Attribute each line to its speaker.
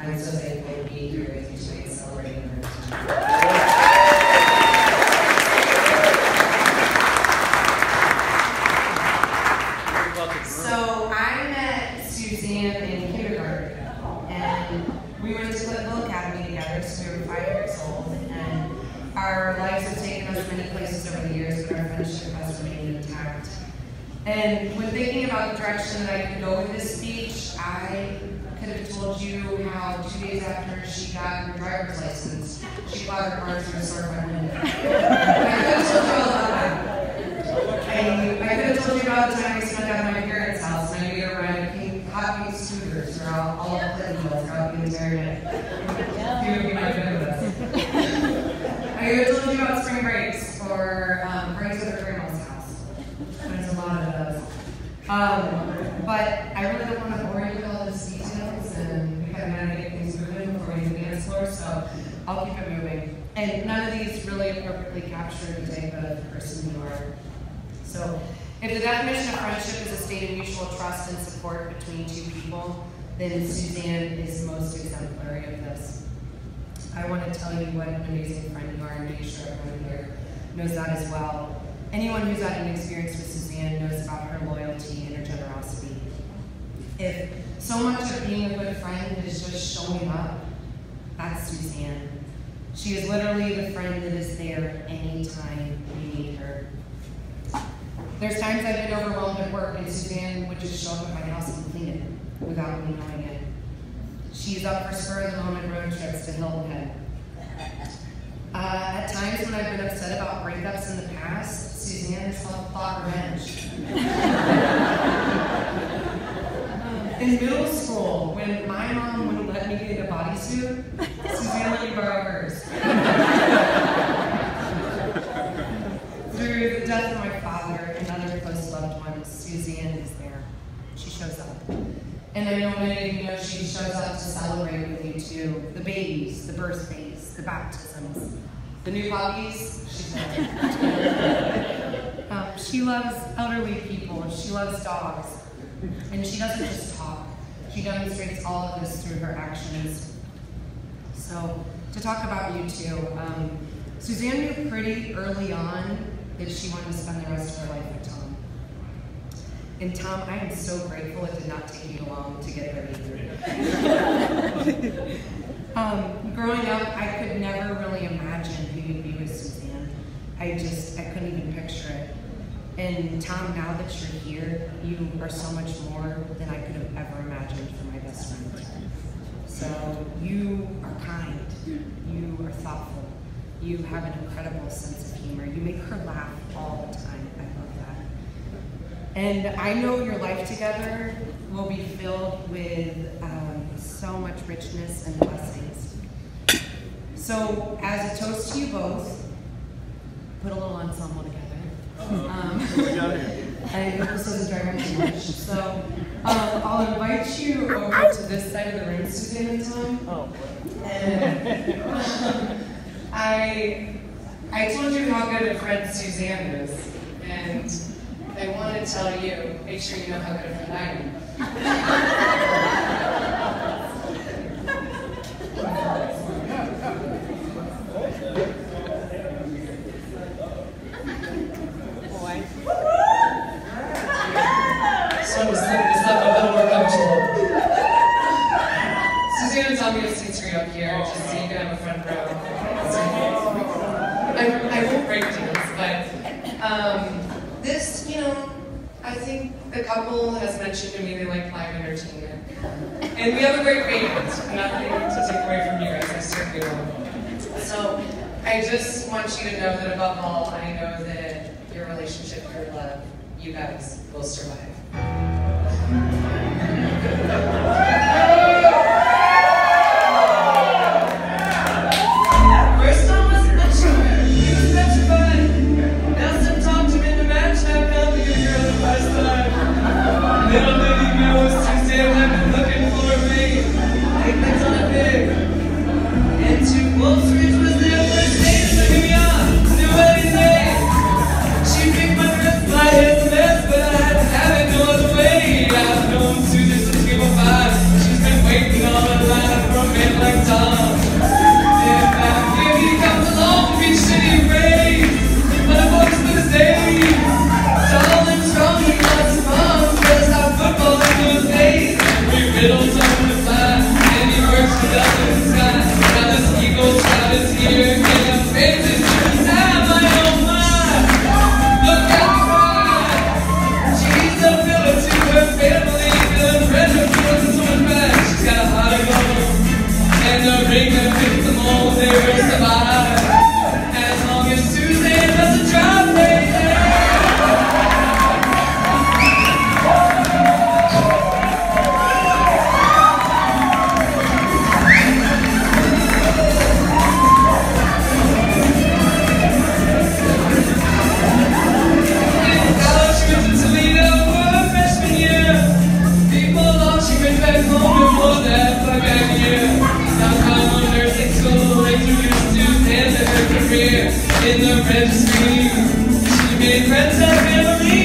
Speaker 1: I'm so thankful to be here with you tonight celebrating her. So I met Suzanne in kindergarten, and we went to Clipville Academy together, so we were 5 years old, and our lives have taken us many places over the years, but our friendship has remained intact. And when thinking about the direction that I could go with this speech, I could have told you how 2 days after she got her driver's license, she plowed her car through a storefront window. I could have told you all about that. I could have told you about the time I snuck out of my parents' house and I made her ride hot pink scooters throughout all of Clintonville throughout the entire day. Few of you might have been with us. I could have told you about spring breaks or breaks at her grandma's house. There's a lot of those. But I really don't want to bore you with all those details, and we kind of got to get things moving before we do the dance floor, so I'll keep it moving. And none of these really appropriately capture the type of person you are. So, if the definition of friendship is a state of mutual trust and support between two people, then Suzanne is most exemplary of this. I want to tell you what an amazing friend you are, and make sure everyone here knows that as well. Anyone who's had an experience with Suzanne knows about her loyalty and her generosity. If so much of being a good friend is just showing up, that's Suzanne. She is literally the friend that is there anytime you need her. There's times I've been overwhelmed at work and Suzanne would just show up at my house and clean it without me knowing it. She's up for spur-of-the-moment road trips to Hilton Head. At times when I've been upset about breakups in the past, Suzanne has helped plot revenge. In middle school, when my mom wouldn't let me get a bodysuit, Suzanne let me borrow hers. Through the death of my father and other close loved ones, Suzanne is there. She shows up. And I know many of you know she shows up to celebrate with you too. The babies, the birthdays, the baptisms, the new puppies, she's there. She loves elderly people, she loves dogs. And she doesn't just talk, she demonstrates all of this through her actions. So, to talk about you two, Suzanne knew pretty early on that she wanted to spend the rest of her life with Tom. And Tom, I am so grateful it did not take you long to get there either. Growing up, I could never really imagine who you'd be with Suzanne. I couldn't even picture it. And Tom, now that you're here, you are so much more than I could have ever imagined for my best friend. So you are kind, you are thoughtful, you have an incredible sense of humor, you make her laugh all the time. I love that. And I know your life together will be filled with so much richness and blessings. So as a toast to you both, put a little ensemble together. I hope this doesn't drive me too much. So I'll invite you over to this side of the room, Suzanne and Tom. And I told you how good a friend Suzanne is, and I want to tell you, make sure you know how good a friend I am. Suzanne and Tommy will sit straight up here, just so you can have a front row. I won't break dance, but this, I think the couple has mentioned to me they like live entertainment. And we have a great band, nothing to take away from you guys, I certainly won't. So I just want you to know that above all, I know that your relationship, your love, you guys will survive.
Speaker 2: Little did he know Suzanne had been looking for me. Like that's on a pig. And to Wolf's Ridge was their first date. Look at me on, knew anything. She picked my dress by his mess, but I had to have it no other way. I've known Susan since we were 5. career in the registry. She made friends and family.